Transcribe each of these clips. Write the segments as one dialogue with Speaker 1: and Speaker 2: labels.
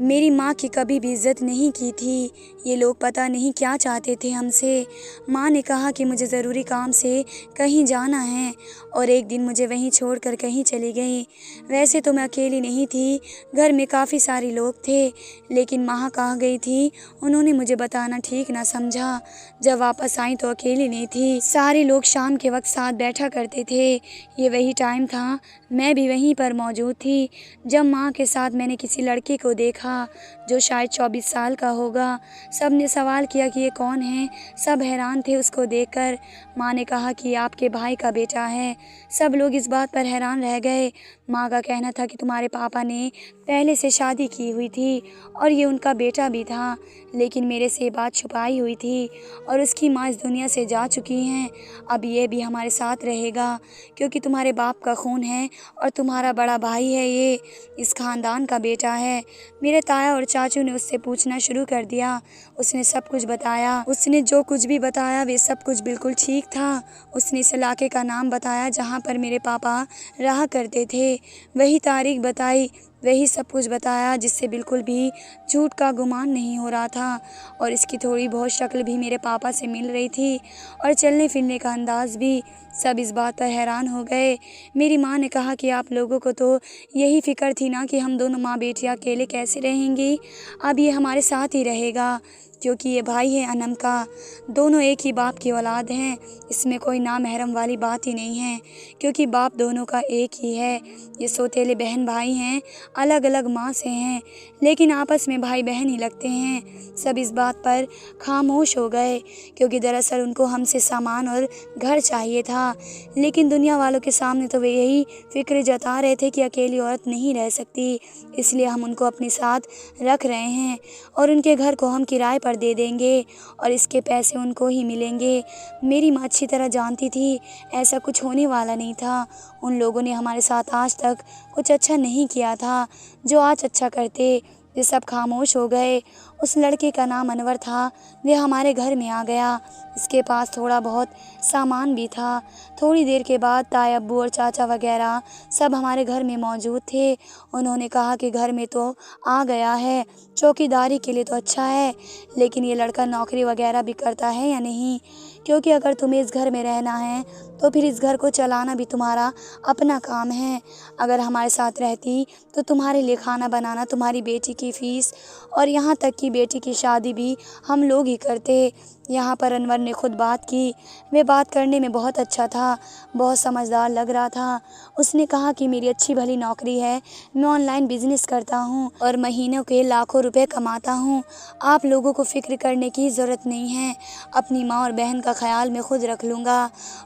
Speaker 1: मेरी माँ की कभी भी इज़्ज़त नहीं की थी। ये लोग पता नहीं क्या चाहते थे हमसे। माँ ने कहा कि मुझे ज़रूरी काम से कहीं जाना है और एक दिन मुझे वहीं छोड़कर कहीं चली गई। वैसे तो मैं अकेली नहीं थी, घर में काफ़ी सारे लोग थे, लेकिन माँ कहाँ गई थी उन्होंने मुझे बताना ठीक ना समझा। जब वापस आई तो अकेली नहीं थी, सारे लोग शाम के वक्त साथ बैठा करते थे। ये वही टाइम था, मैं भी वहीं पर मौजूद थी जब माँ के साथ मैंने किसी लड़के को देखा जो शायद 24 साल का होगा। सब ने सवाल किया कि ये कौन है। सब हैरान थे उसको देखकर। माँ ने कहा कि आपके भाई का बेटा है। सब लोग इस बात पर हैरान रह गए। माँ का कहना था कि तुम्हारे पापा ने पहले से शादी की हुई थी और ये उनका बेटा भी था, लेकिन मेरे से ये बात छुपाई हुई थी और उसकी माँ इस दुनिया से जा चुकी हैं। अब ये भी हमारे साथ रहेगा क्योंकि तुम्हारे बाप का खून है और तुम्हारा बड़ा भाई है, ये इस खानदान का बेटा है। मेरे ताया और चाचू ने उससे पूछना शुरू कर दिया। उसने सब कुछ बताया। उसने जो कुछ भी बताया वे सब कुछ बिल्कुल ठीक था। उसने इस इलाके का नाम बताया जहाँ पर मेरे पापा रहा करते थे, वही तारीख बताई, वही सब कुछ बताया जिससे बिल्कुल भी झूठ का गुमान नहीं हो रहा था। और इसकी थोड़ी बहुत शक्ल भी मेरे पापा से मिल रही थी और चलने फिरने का अंदाज़ भी। सब इस बात पर हैरान हो गए। मेरी माँ ने कहा कि आप लोगों को तो यही फ़िक्र थी ना कि हम दोनों माँ बेटियाँ अकेले कैसे रहेंगी। अब ये हमारे साथ ही रहेगा क्योंकि ये भाई है अनम का। दोनों एक ही बाप की औलाद हैं। इसमें कोई नामहरम वाली बात ही नहीं है क्योंकि बाप दोनों का एक ही है। ये सौतेले बहन भाई हैं, अलग अलग माँ से हैं, लेकिन आपस में भाई बहन ही लगते हैं। सब इस बात पर खामोश हो गए क्योंकि दरअसल उनको हमसे सामान और घर चाहिए था, लेकिन दुनिया वालों के सामने तो वे यही फ़िक्र जता रहे थे कि अकेली औरत नहीं रह सकती, इसलिए हम उनको अपने साथ रख रहे हैं और उनके घर को हम किराए पर दे देंगे और इसके पैसे उनको ही मिलेंगे। मेरी माँ अच्छी तरह जानती थी ऐसा कुछ होने वाला नहीं था। उन लोगों ने हमारे साथ आज तक कुछ अच्छा नहीं किया था जो आज अच्छा करते। वे सब खामोश हो गए। उस लड़के का नाम अनवर था। वे हमारे घर में आ गया। इसके पास थोड़ा बहुत सामान भी था। थोड़ी देर के बाद ताया, अब्बू और चाचा वगैरह सब हमारे घर में मौजूद थे। उन्होंने कहा कि घर में तो आ गया है, चौकीदारी के लिए तो अच्छा है, लेकिन ये लड़का नौकरी वगैरह भी करता है या नहीं, क्योंकि अगर तुम्हें इस घर में रहना है तो फिर इस घर को चलाना भी तुम्हारा अपना काम है। अगर हमारे साथ रहती तो तुम्हारे लिए खाना बनाना, तुम्हारी बेटी की फ़ीस और यहाँ तक कि बेटी की शादी भी हम लोग ही करते। यहाँ पर अनवर ने खुद बात की। वे बात करने में बहुत अच्छा था, बहुत समझदार लग रहा था। उसने कहा कि मेरी अच्छी भली नौकरी है, मैं ऑनलाइन बिजनेस करता हूँ और महीनों के लाखों रुपए कमाता हूँ। आप लोगों को फ़िक्र करने की ज़रूरत नहीं है। अपनी माँ और बहन का ख्याल मैं खुद रख लूँगा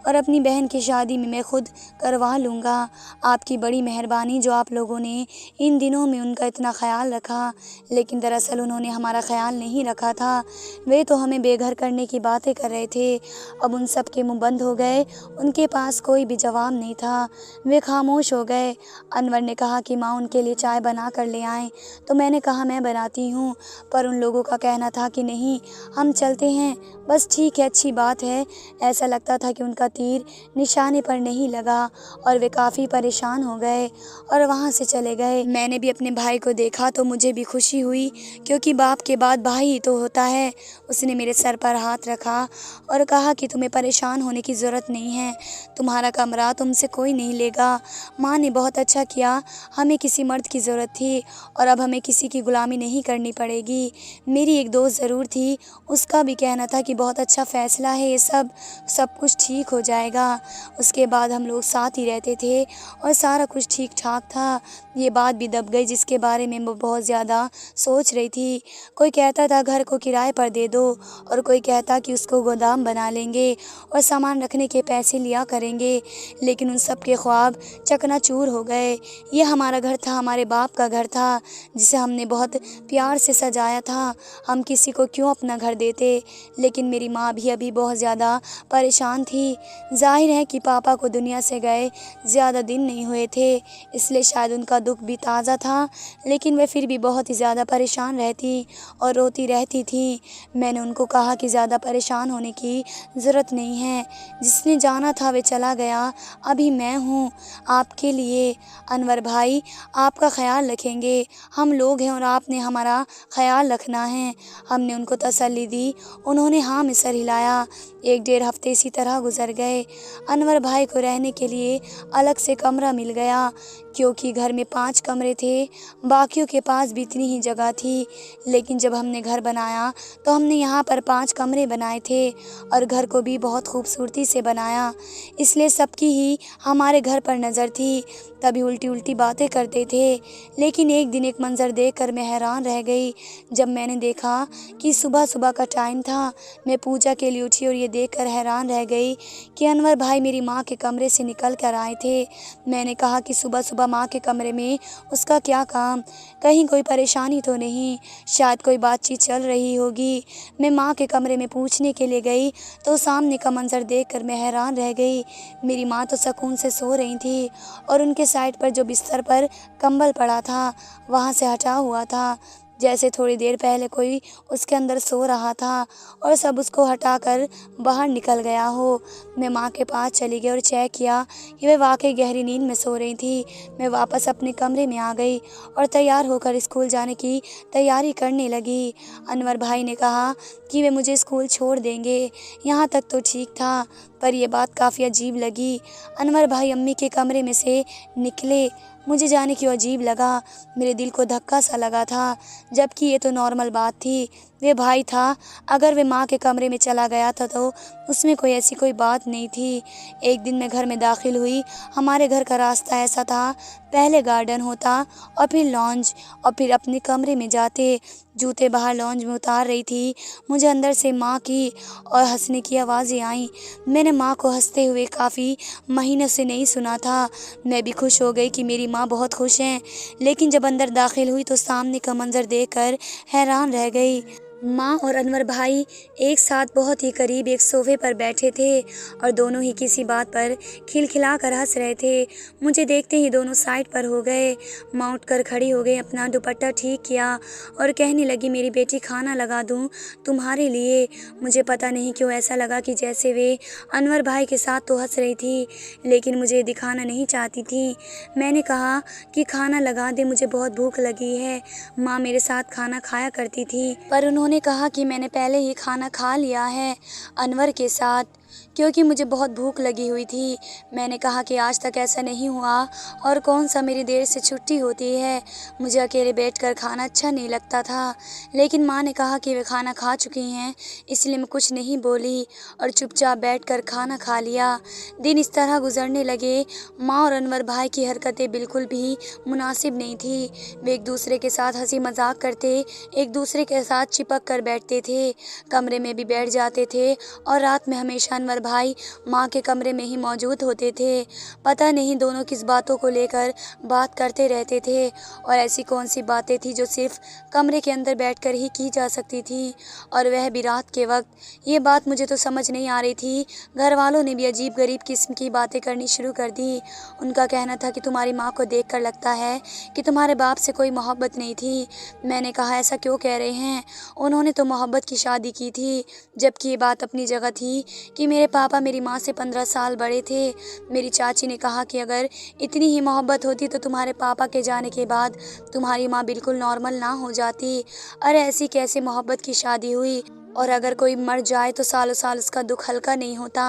Speaker 1: और अपनी बहन की शादी में मैं खुद करवा लूँगा। आपकी बड़ी मेहरबानी जो आप लोगों ने इन दिनों में उनका इतना ख्याल रखा, लेकिन दरअसल उन्होंने हमारा ख्याल नहीं रखा था। वे तो हमें बेघर करने की बातें कर रहे थे। अब उन सब के मुंह बंद हो गए। उनके पास कोई भी जवाब नहीं था। वे खामोश हो गए। अनवर ने कहा कि माँ उनके लिए चाय बना कर ले आएँ, तो मैंने कहा मैं बनाती हूँ, पर उन लोगों का कहना था कि नहीं, हम चलते हैं, बस ठीक है, अच्छी बात है। ऐसा लगता था कि उनका तीर निशाने पर नहीं लगा और वे काफ़ी परेशान हो गए और वहाँ से चले गए। मैंने भी अपने भाई को देखा तो मुझे भी खुशी हुई क्योंकि बाप के बाद भाई ही तो होता है। उसने मेरे सर पर हाथ रखा और कहा कि तुम्हें परेशान होने की ज़रूरत नहीं है, तुम्हारा कमरा तुमसे कोई नहीं लेगा। माँ ने बहुत अच्छा किया, हमें किसी मर्द की ज़रूरत थी और अब हमें किसी की गुलामी नहीं करनी पड़ेगी। मेरी एक दोस्त ज़रूर थी, उसका भी कहना था कि बहुत अच्छा फ़ैसला है ये सब कुछ ठीक हो जाएगा। उसके बाद हम लोग साथ ही रहते थे और सारा कुछ ठीक ठाक था। ये बात भी दब गई जिसके बारे में मैं बहुत ज़्यादा सोच रही थी। कोई कहता था घर को किराए पर दे दो और कोई कहता कि उसको गोदाम बना लेंगे और सामान रखने के पैसे लिया करेंगे, लेकिन उन सब के ख्वाब चकनाचूर हो गए। ये हमारा घर था, हमारे बाप का घर था, जिसे हमने बहुत प्यार से सजाया था। हम किसी को क्यों अपना घर देते, लेकिन मेरी माँ भी अभी बहुत बहुत ज़्यादा परेशान थी। ज़ाहिर है कि पापा को दुनिया से गए ज़्यादा दिन नहीं हुए थे, इसलिए शायद उनका दुख भी ताज़ा था, लेकिन वे फिर भी बहुत ही ज़्यादा परेशान रहती और रोती रहती थी। मैंने उनको कहा कि ज़्यादा परेशान होने की ज़रूरत नहीं है, जिसने जाना था वे चला गया, अभी मैं हूँ आपके लिए। अनवर भाई आपका ख़्याल रखेंगे, हम लोग हैं और आपने हमारा ख़्याल रखना है। हमने उनको तसल्ली दी, उन्होंने हाँ में सर हिलाया। 1 डेढ़ हफ्ते इसी तरह गुजर गए। अनवर भाई को रहने के लिए अलग से कमरा मिल गया, क्योंकि घर में 5 कमरे थे, बाकियों के पास भी इतनी ही जगह थी। लेकिन जब हमने घर बनाया तो हमने यहाँ पर 5 कमरे बनाए थे और घर को भी बहुत खूबसूरती से बनाया, इसलिए सबकी ही हमारे घर पर नज़र थी। तभी उल्टी उल्टी बातें करते थे। लेकिन एक दिन एक मंज़र देखकर मैं हैरान रह गई। जब मैंने देखा कि सुबह सुबह का टाइम था, मैं पूजा के लिए उठी और ये देखकर हैरान रह गई कि अनवर भाई मेरी माँ के कमरे से निकल कर आए थे। मैंने कहा कि सुबह सुबह माँ के कमरे में उसका क्या काम, कहीं कोई परेशानी तो नहीं, शायद कोई बातचीत चल रही होगी। मैं माँ के कमरे में पूछने के लिए गई तो सामने का मंज़र देखकर मैं हैरान रह गई। मेरी माँ तो सुकून से सो रही थी और उनके साइड पर जो बिस्तर पर कंबल पड़ा था वहाँ से हटा हुआ था, जैसे थोड़ी देर पहले कोई उसके अंदर सो रहा था और सब उसको हटाकर बाहर निकल गया हो। मैं माँ के पास चली गई और चेक किया कि वे वाकई गहरी नींद में सो रही थी। मैं वापस अपने कमरे में आ गई और तैयार होकर स्कूल जाने की तैयारी करने लगी। अनवर भाई ने कहा कि वे मुझे स्कूल छोड़ देंगे। यहाँ तक तो ठीक था, पर यह बात काफ़ी अजीब लगी। अनवर भाई अम्मी के कमरे में से निकले, मुझे जाने क्यों अजीब लगा, मेरे दिल को धक्का सा लगा था, जबकि ये तो नॉर्मल बात थी। वे भाई था, अगर वे माँ के कमरे में चला गया था तो उसमें कोई ऐसी कोई बात नहीं थी। एक दिन मैं घर में दाखिल हुई। हमारे घर का रास्ता ऐसा था, पहले गार्डन होता और फिर लॉन्ज और फिर अपने कमरे में जाते। जूते बाहर लॉन्ज में उतार रही थी, मुझे अंदर से माँ की और हंसने की आवाज़ें आईं। मैंने माँ को हंसते हुए काफ़ी महीनों से नहीं सुना था। मैं भी खुश हो गई कि मेरी माँ बहुत खुश हैं, लेकिन जब अंदर दाखिल हुई तो सामने का मंज़र देखकर हैरान रह गई। माँ और अनवर भाई एक साथ बहुत ही करीब एक सोफे पर बैठे थे और दोनों ही किसी बात पर खिलखिला कर हंस रहे थे। मुझे देखते ही दोनों साइड पर हो गए। माँ उठकर खड़ी हो गई, अपना दुपट्टा ठीक किया और कहने लगी, मेरी बेटी खाना लगा दूँ तुम्हारे लिए। मुझे पता नहीं क्यों ऐसा लगा कि जैसे वे अनवर भाई के साथ तो हंस रही थी, लेकिन मुझे दिखाना नहीं चाहती थी। मैंने कहा कि खाना लगा दे, मुझे बहुत भूख लगी है। माँ मेरे साथ खाना खाया करती थी, पर उन्होंने कहा कि मैंने पहले ही खाना खा लिया है अनवर के साथ, क्योंकि मुझे बहुत भूख लगी हुई थी। मैंने कहा कि आज तक ऐसा नहीं हुआ और कौन सा मेरी देर से छुट्टी होती है, मुझे अकेले बैठकर खाना अच्छा नहीं लगता था। लेकिन माँ ने कहा कि वे खाना खा चुकी हैं, इसलिए मैं कुछ नहीं बोली और चुपचाप बैठकर खाना खा लिया। दिन इस तरह गुजरने लगे। माँ और अनवर भाई की हरकतें बिल्कुल भी मुनासिब नहीं थी। वे एक दूसरे के साथ हंसी मजाक करते, एक दूसरे के साथ चिपक कर बैठते थे, कमरे में भी बैठ जाते थे और रात में हमेशा अनवर भाई माँ के कमरे में ही मौजूद होते थे। पता नहीं दोनों किस बातों को लेकर बात करते रहते थे और ऐसी कौन सी बातें थी जो सिर्फ कमरे के अंदर बैठकर ही की जा सकती थी, और वह भी रात के वक्त। ये बात मुझे तो समझ नहीं आ रही थी। घर वालों ने भी अजीब गरीब किस्म की बातें करनी शुरू कर दी। उनका कहना था कि तुम्हारी माँ को देखकर लगता है कि तुम्हारे बाप से कोई मोहब्बत नहीं थी। मैंने कहा, ऐसा क्यों कह रहे हैं, उन्होंने तो मोहब्बत की शादी की थी। जबकि ये बात अपनी जगह थी कि मेरे पापा मेरी माँ से 15 साल बड़े थे। मेरी चाची ने कहा कि अगर इतनी ही मोहब्बत होती तो तुम्हारे पापा के जाने के बाद तुम्हारी माँ बिल्कुल नॉर्मल ना हो जाती। अरे ऐसी कैसे मोहब्बत की शादी हुई, और अगर कोई मर जाए तो सालों साल उसका दुख हल्का नहीं होता।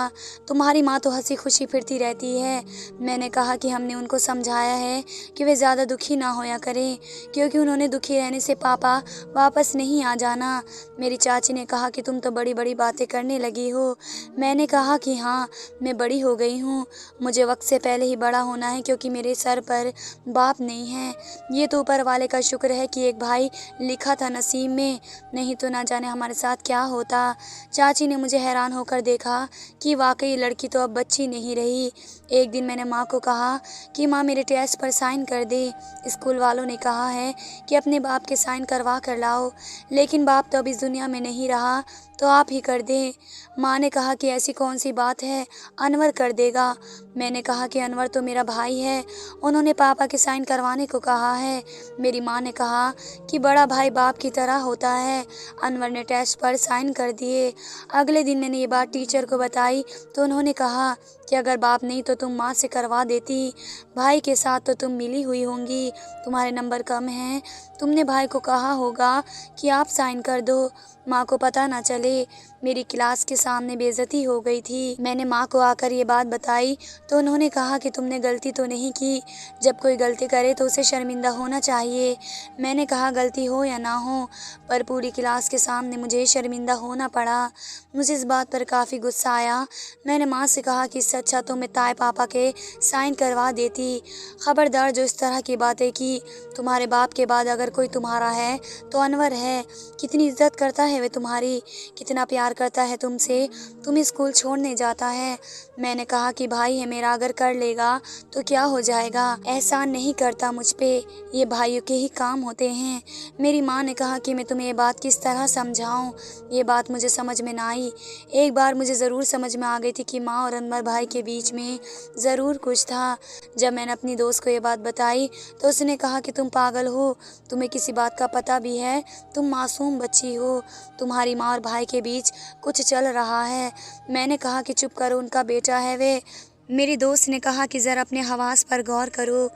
Speaker 1: तुम्हारी माँ तो हंसी खुशी फिरती रहती है। मैंने कहा कि हमने उनको समझाया है कि वे ज़्यादा दुखी ना होया करें, क्योंकि उन्होंने दुखी रहने से पापा वापस नहीं आ जाना। मेरी चाची ने कहा कि तुम तो बड़ी बड़ी बातें करने लगी हो। मैंने कहा कि हाँ, मैं बड़ी हो गई हूँ, मुझे वक्त से पहले ही बड़ा होना है, क्योंकि मेरे सर पर बाप नहीं है। ये तो ऊपर वाले का शुक्र है कि एक भाई लिखा था नसीब में, नहीं तो ना जाने हमारे साथ क्या क्या होता। चाची ने मुझे हैरान होकर देखा कि वाकई लड़की तो अब बच्ची नहीं रही। एक दिन मैंने माँ को कहा कि माँ मेरे टेस्ट पर साइन कर दे। स्कूल वालों ने कहा है कि अपने बाप के साइन करवा कर लाओ, लेकिन बाप तो अब इस दुनिया में नहीं रहा, तो आप ही कर दें। माँ ने कहा कि ऐसी कौन सी बात है, अनवर कर देगा। मैंने कहा कि अनवर तो मेरा भाई है, उन्होंने पापा के साइन करवाने को कहा है। मेरी माँ ने कहा कि बड़ा भाई बाप की तरह होता है। अनवर ने टेस्ट पर साइन कर दिए। अगले दिन मैंने ये बात टीचर को बताई तो उन्होंने कहा कि अगर बाप नहीं तो तुम माँ से करवा देती, भाई के साथ तो तुम मिली हुई होंगी, तुम्हारे नंबर कम हैं, तुमने भाई को कहा होगा कि आप साइन कर दो, माँ को पता ना चले। मेरी क्लास के सामने बेइज्जती हो गई थी। मैंने माँ को आकर ये बात बताई तो उन्होंने कहा कि तुमने गलती तो नहीं की, जब कोई गलती करे तो उसे शर्मिंदा होना चाहिए। मैंने कहा गलती हो या ना हो, पर पूरी क्लास के सामने मुझे शर्मिंदा होना पड़ा। मुझे इस बात पर काफ़ी गुस्सा आया। मैंने माँ से कहा कि इससे अच्छा तो मैं ताए पापा के साइन करवा देती। खबरदार जो इस तरह की बातें की, तुम्हारे बाप के बाद अगर कोई तुम्हारा है तो अनवर है। कितनी इज्जत करता है वे तुम्हारी, कितना प्यार करता है तुमसे, तुम स्कूल छोड़ने जाता है। मैंने कहा कि भाई है मेरा, अगर कर लेगा तो क्या हो जाएगा, एहसान नहीं करता मुझ पे, ये भाइयों के ही काम होते हैं। मेरी माँ ने कहा कि मैं तुम्हें ये बात किस तरह समझाऊं। ये बात मुझे समझ में ना आई। एक बार मुझे ज़रूर समझ में आ गई थी कि माँ और अनवर भाई के बीच में ज़रूर कुछ था। जब मैंने अपनी दोस्त को ये बात बताई तो उसने कहा कि तुम पागल हो, तुम्हें किसी बात का पता भी है, तुम मासूम बच्ची हो, तुम्हारी माँ और भाई के बीच कुछ चल रहा है। मैंने कहा कि चुप करो, उनका बेटा है वे। मेरी दोस्त ने कहा कि ज़रा अपने हवास पर गौर करो,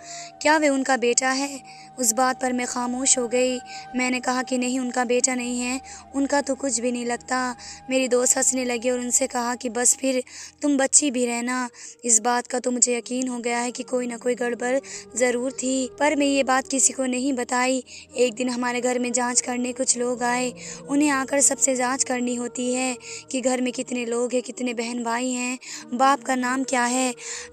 Speaker 1: क्या वे उनका बेटा है। उस बात पर मैं खामोश हो गई। मैंने कहा कि नहीं, उनका बेटा नहीं है, उनका तो कुछ भी नहीं लगता। मेरी दोस्त हंसने लगी और उनसे कहा कि बस फिर तुम बच्ची भी रहना। इस बात का तो मुझे यकीन हो गया है कि कोई ना कोई गड़बड़ ज़रूर थी, पर मैं ये बात किसी को नहीं बताई। एक दिन हमारे घर में जांच करने कुछ लोग आए। उन्हें आकर सबसे जांच करनी होती है कि घर में कितने लोग हैं, कितने बहन भाई हैं, बाप का नाम क्या है,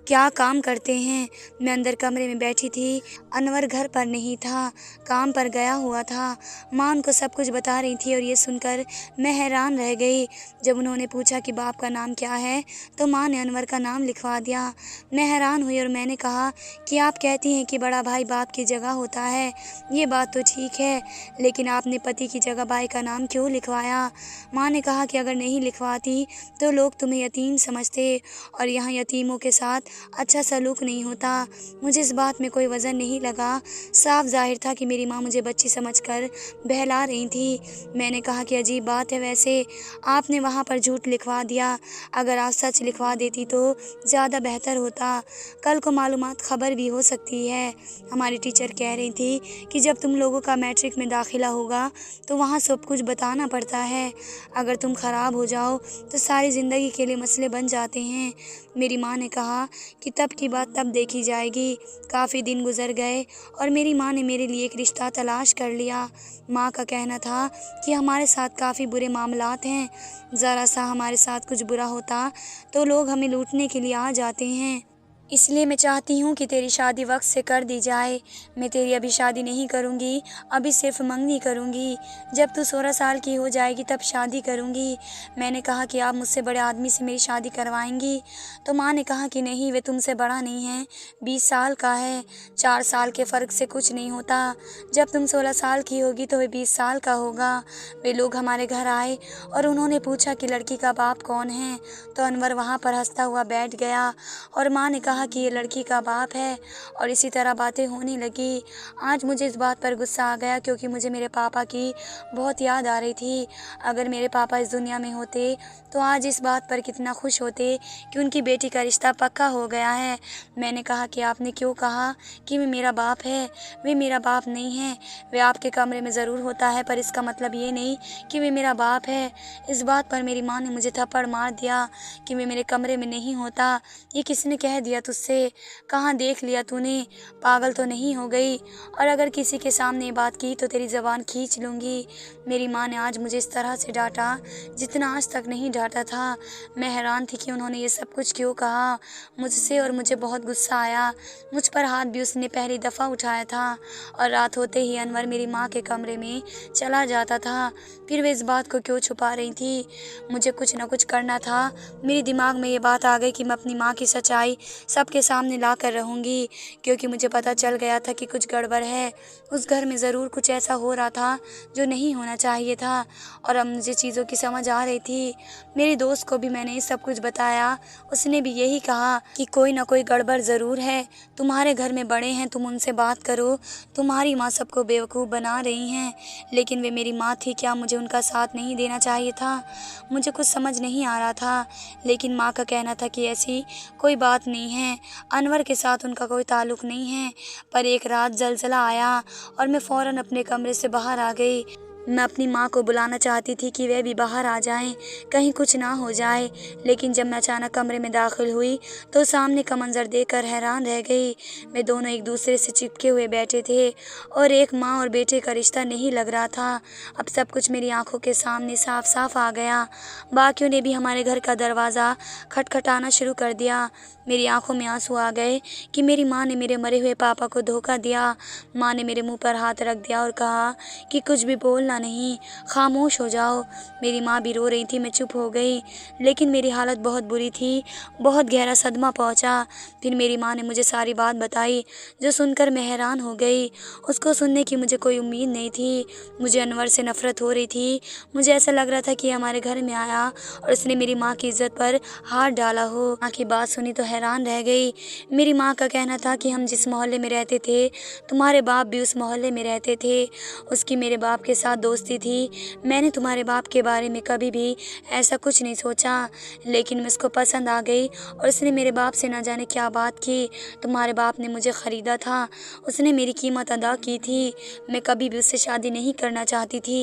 Speaker 1: क्या काम करते हैं। मैं अंदर कमरे में बैठी थी। अनवर घर पर नहीं था, काम पर गया हुआ था। माँ उनको सब कुछ बता रही थी और ये सुनकर मैं हैरान रह गई। जब उन्होंने पूछा कि बाप का नाम क्या है तो माँ ने अनवर का नाम लिखवा दिया। मैं हैरान हुई और मैंने कहा कि आप कहती हैं कि बड़ा भाई बाप की जगह होता है, ये बात तो ठीक है, लेकिन आपने पति की जगह भाई का नाम क्यों लिखवाया। माँ ने कहा कि अगर नहीं लिखवाती तो लोग तुम्हें यतीम समझते और यहाँ यतीमों के साथ अच्छा सलूक नहीं होता। मुझे इस बात में कोई वज़न नहीं लगा। साफ जाहिर था कि मेरी माँ मुझे बच्ची समझकर बहला रही थी। मैंने कहा कि अजीब बात है, वैसे आपने वहाँ पर झूठ लिखवा दिया, अगर आप सच लिखवा देती तो ज़्यादा बेहतर होता, कल को मालूमात ख़बर भी हो सकती है। हमारी टीचर कह रही थी कि जब तुम लोगों का मैट्रिक में दाखिला होगा तो वहाँ सब कुछ बताना पड़ता है, अगर तुम ख़राब हो जाओ तो सारी ज़िंदगी के लिए मसले बन जाते हैं। मेरी माँ ने कहा कि तब की बात तब देखी जाएगी। काफ़ी दिन गुजर गए और मेरी माँ ने मेरे लिए एक रिश्ता तलाश कर लिया। माँ का कहना था कि हमारे साथ काफ़ी बुरे मामलात हैं, ज़रा सा हमारे साथ कुछ बुरा होता तो लोग हमें लूटने के लिए आ जाते हैं, इसलिए मैं चाहती हूँ कि तेरी शादी वक्त से कर दी जाए। मैं तेरी अभी शादी नहीं करूँगी, अभी सिर्फ मंगनी करूँगी, जब तू 16 साल की हो जाएगी तब शादी करूँगी। मैंने कहा कि आप मुझसे बड़े आदमी से मेरी शादी करवाएंगी, तो माँ ने कहा कि नहीं, वे तुमसे बड़ा नहीं है, 20 साल का है, 4 साल के फ़र्क से कुछ नहीं होता, जब तुम 16 साल की होगी तो वे 20 साल का होगा। वे लोग हमारे घर आए और उन्होंने पूछा कि लड़की का बाप कौन है, तो अनवर वहाँ पर हंसता हुआ बैठ गया और माँ ने कहा कि ये लड़की का बाप है, और इसी तरह बातें होने लगी। आज मुझे इस बात पर गुस्सा आ गया क्योंकि मुझे मेरे पापा की बहुत याद आ रही थी। अगर मेरे पापा इस दुनिया में होते तो आज इस बात पर कितना खुश होते कि उनकी बेटी का रिश्ता पक्का हो गया है। मैंने कहा कि आपने क्यों कहा कि वे मेरा बाप है, वे मेरा बाप नहीं है, वे आपके कमरे में ज़रूर होता है पर इसका मतलब ये नहीं कि वे मेरा बाप है। इस बात पर मेरी माँ ने मुझे थप्पड़ मार दिया कि वे मेरे कमरे में नहीं होता। ये किसने कह दिया तुझसे? कहाँ देख लिया तूने? पागल तो नहीं हो गई? और अगर किसी के सामने ये बात की तो तेरी ज़बान खींच लूँगी। मेरी माँ ने आज मुझे इस तरह से डाँटा जितना आज तक नहीं डाँटा था। मैं हैरान थी कि उन्होंने ये सब कुछ क्यों कहा मुझसे, और मुझे बहुत गुस्सा आया। मुझ पर हाथ भी उसने पहली दफ़ा उठाया था और रात होते ही अनवर मेरी माँ के कमरे में चला जाता था। फिर वे इस बात को क्यों छुपा रही थी? मुझे कुछ न कुछ करना था। मेरे दिमाग में ये बात आ गई कि मैं अपनी माँ की सच्चाई सबके सामने ला कर रहूँगी, क्योंकि मुझे पता चल गया था कि कुछ गड़बड़ है। उस घर में ज़रूर कुछ ऐसा हो रहा था जो नहीं होना चाहिए था, और अब मुझे चीज़ों की समझ आ रही थी। मेरी दोस्त को भी मैंने ये सब कुछ बताया। उसने भी यही कहा कि कोई ना कोई गड़बड़ ज़रूर है। तुम्हारे घर में बड़े हैं, तुम उनसे बात करो। तुम्हारी माँ सबको बेवकूफ़ बना रही हैं। लेकिन वे मेरी माँ थी, क्या मुझे उनका साथ नहीं देना चाहिए था? मुझे कुछ समझ नहीं आ रहा था। लेकिन माँ का कहना था कि ऐसी कोई बात नहीं है, अनवर के साथ उनका कोई ताल्लुक़ नहीं है। पर एक रात ज़लज़ला आया और मैं फ़ौरन अपने कमरे से बाहर आ गई। मैं अपनी माँ को बुलाना चाहती थी कि वे भी बाहर आ जाएं, कहीं कुछ ना हो जाए। लेकिन जब मैं अचानक कमरे में दाखिल हुई तो सामने का मंजर देखकर हैरान रह गई। वे दोनों एक दूसरे से चिपके हुए बैठे थे और एक माँ और बेटे का रिश्ता नहीं लग रहा था। अब सब कुछ मेरी आंखों के सामने साफ साफ आ गया। बाकियों ने भी हमारे घर का दरवाज़ा खटखटाना शुरू कर दिया। मेरी आंखों में आंसू आ गए कि मेरी माँ ने मेरे मरे हुए पापा को धोखा दिया। माँ ने मेरे मुंह पर हाथ रख दिया और कहा कि कुछ भी बोलना नहीं, खामोश हो जाओ। मेरी माँ भी रो रही थी, मैं चुप हो गई। लेकिन मेरी हालत बहुत बुरी थी, बहुत गहरा सदमा पहुँचा। फिर मेरी माँ ने मुझे सारी बात बताई, जो सुनकर मैं हैरान हो गई। उसको सुनने की मुझे कोई उम्मीद नहीं थी। मुझे अनवर से नफ़रत हो रही थी। मुझे ऐसा लग रहा था कि हमारे घर में आया और उसने मेरी माँ की इज़्ज़त पर हाथ डाला हो। माँ की बात सुनी तो हैरान रह गई। मेरी माँ का कहना था कि हम जिस मोहल्ले में रहते थे, तुम्हारे बाप भी उस मोहल्ले में रहते थे। उसकी मेरे बाप के साथ दोस्ती थी। मैंने तुम्हारे बाप के बारे में कभी भी ऐसा कुछ नहीं सोचा, लेकिन मैं उसको पसंद आ गई और उसने मेरे बाप से ना जाने क्या बात की। तुम्हारे बाप ने मुझे ख़रीदा था, उसने मेरी कीमत अदा की थी। मैं कभी भी उससे शादी नहीं करना चाहती थी।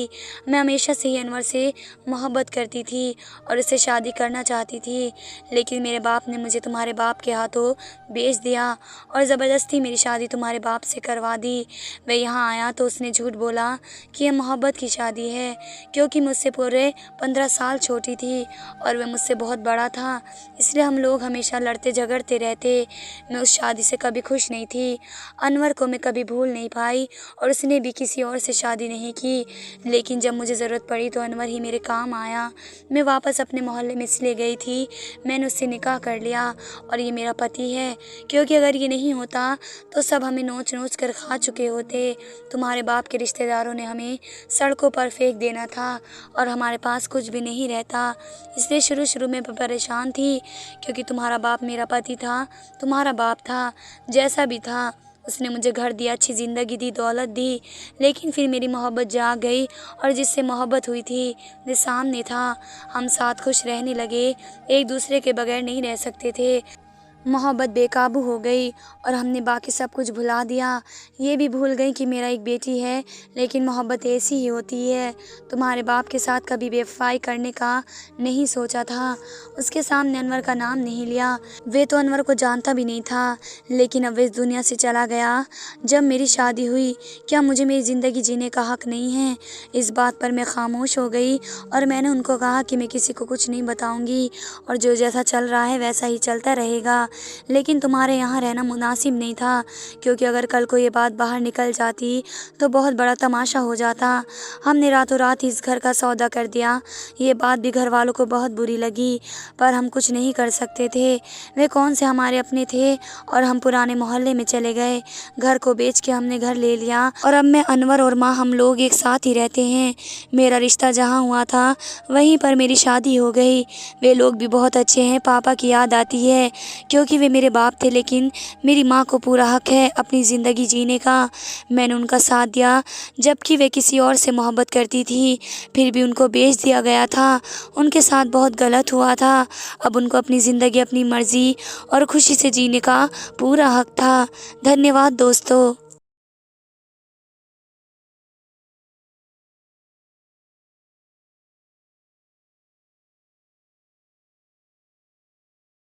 Speaker 1: मैं हमेशा से ही अनवर से मोहब्बत करती थी और उससे शादी करना चाहती थी। लेकिन मेरे बाप ने मुझे तुम्हारे बाप के हाथों बेच दिया और ज़बरदस्ती मेरी शादी तुम्हारे बाप से करवा दी। वह यहाँ आया तो उसने झूठ बोला कि यह मोहब्बत की शादी है, क्योंकि मुझसे पूरे 15 साल छोटी थी और वह मुझसे बहुत बड़ा था। इसलिए हम लोग हमेशा लड़ते झगड़ते रहते। मैं उस शादी से कभी खुश नहीं थी। अनवर को मैं कभी भूल नहीं पाई और उसने भी किसी और से शादी नहीं की। लेकिन जब मुझे ज़रूरत पड़ी तो अनवर ही मेरे काम आया। मैं वापस अपने मोहल्ले में इसलिए गई थी, मैंने उससे निकाह कर लिया और ये मेरा पति है, क्योंकि अगर ये नहीं होता तो सब हमें नोच नोच कर खा चुके होते। तुम्हारे बाप के रिश्तेदारों ने हमें सड़कों पर फेंक देना था और हमारे पास कुछ भी नहीं रहता। इसलिए शुरू शुरू में मैं परेशान थी, क्योंकि तुम्हारा बाप मेरा पति था, तुम्हारा बाप था, जैसा भी था। उसने मुझे घर दिया, अच्छी ज़िंदगी दी, दौलत दी। लेकिन फिर मेरी मोहब्बत जाग गई और जिससे मोहब्बत हुई थी वो सामने था। हम साथ खुश रहने लगे, एक दूसरे के बगैर नहीं रह सकते थे। मोहब्बत बेकाबू हो गई और हमने बाकी सब कुछ भुला दिया। ये भी भूल गई कि मेरा एक बेटी है, लेकिन मोहब्बत ऐसी ही होती है। तुम्हारे बाप के साथ कभी बेवफाई करने का नहीं सोचा था। उसके सामने अनवर का नाम नहीं लिया। वे तो अनवर को जानता भी नहीं था, लेकिन अब वे इस दुनिया से चला गया जब मेरी शादी हुई। क्या मुझे मेरी ज़िंदगी जीने का हक़ नहीं है? इस बात पर मैं खामोश हो गई और मैंने उनको कहा कि मैं किसी को कुछ नहीं बताऊँगी और जो जैसा चल रहा है वैसा ही चलता रहेगा। लेकिन तुम्हारे यहाँ रहना मुनासिब नहीं था, क्योंकि अगर कल को ये बात बाहर निकल जाती तो बहुत बड़ा तमाशा हो जाता। हमने रातों रात इस घर का सौदा कर दिया। ये बात भी घर वालों को बहुत बुरी लगी, पर हम कुछ नहीं कर सकते थे। वे कौन से हमारे अपने थे और हम पुराने मोहल्ले में चले गए। घर को बेच के हमने घर ले लिया और अब मैं, अनवर और माँ हम लोग एक साथ ही रहते हैं। मेरा रिश्ता जहाँ हुआ था वहीं पर मेरी शादी हो गई। वे लोग भी बहुत अच्छे हैं। पापा की याद आती है, क्योंकि वे मेरे बाप थे, लेकिन मेरी माँ को पूरा हक़ है अपनी ज़िंदगी जीने का। मैंने उनका साथ दिया जबकि वे किसी और से मोहब्बत करती थी, फिर भी उनको बेच दिया गया था। उनके साथ बहुत गलत हुआ था। अब उनको अपनी ज़िंदगी अपनी मर्ज़ी और खुशी से जीने का पूरा हक़ था। धन्यवाद दोस्तों।